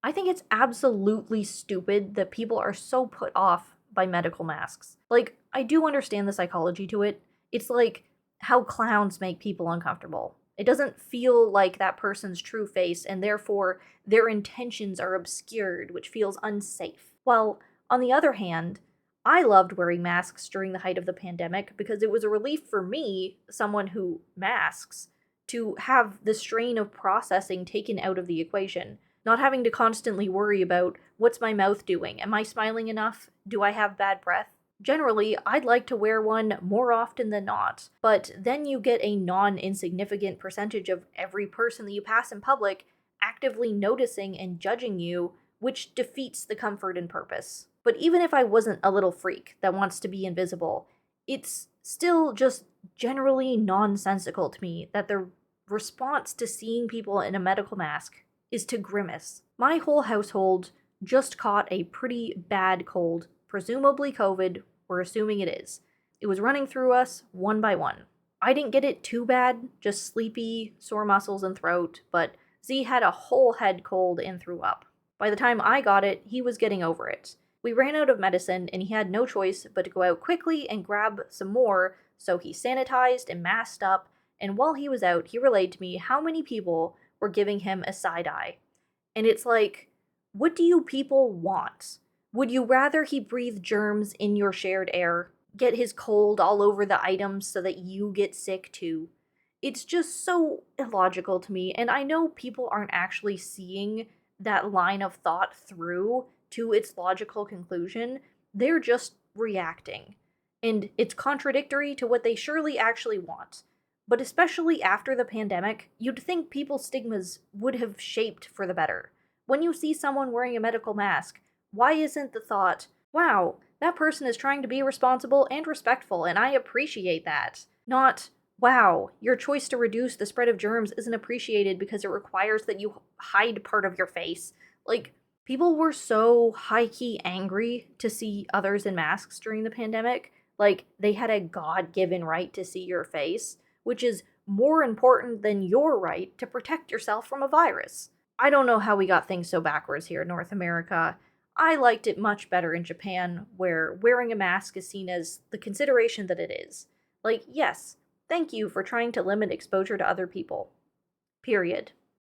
I think it's absolutely stupid that people are so put off by medical masks. Like, I do understand the psychology to it. It's like how clowns make people uncomfortable. It doesn't feel like that person's true face, and therefore their intentions are obscured, which feels unsafe. While, on the other hand, I loved wearing masks during the height of the pandemic because it was a relief for me, someone who masks, to have the strain of processing taken out of the equation, not having to constantly worry about what's my mouth doing? Am I smiling enough? Do I have bad breath? Generally, I'd like to wear one more often than not, but then you get a non insignificant percentage of every person that you pass in public actively noticing and judging you, which defeats the comfort and purpose. But even if I wasn't a little freak that wants to be invisible, it's still just generally nonsensical to me that the response to seeing people in a medical mask is to grimace. My whole household just caught a pretty bad cold, presumably COVID, we're assuming it is. It was running through us one by one. I didn't get it too bad, just sleepy, sore muscles and throat, but Z had a whole head cold and threw up. By the time I got it, he was getting over it. We ran out of medicine and he had no choice but to go out quickly and grab some more, so he sanitized and masked up, and while he was out, he relayed to me how many people were giving him a side eye. And it's like, what do you people want? Would you rather he breathe germs in your shared air, get his cold all over the items so that you get sick too? It's just so illogical to me, and I know people aren't actually seeing that line of thought through to its logical conclusion. They're just reacting. And it's contradictory to what they surely actually want. But especially after the pandemic, you'd think people's stigmas would have shaped for the better. When you see someone wearing a medical mask, why isn't the thought, wow, that person is trying to be responsible and respectful, and I appreciate that? Not, wow, your choice to reduce the spread of germs isn't appreciated because it requires that you hide part of your face. Like, people were so high key angry to see others in masks during the pandemic. Like, they had a God given right to see your face, which is more important than your right to protect yourself from a virus. I don't know how we got things so backwards here in North America. I liked it much better in Japan, where wearing a mask is seen as the consideration that it is. Like, yes, thank you for trying to limit exposure to other people. Period.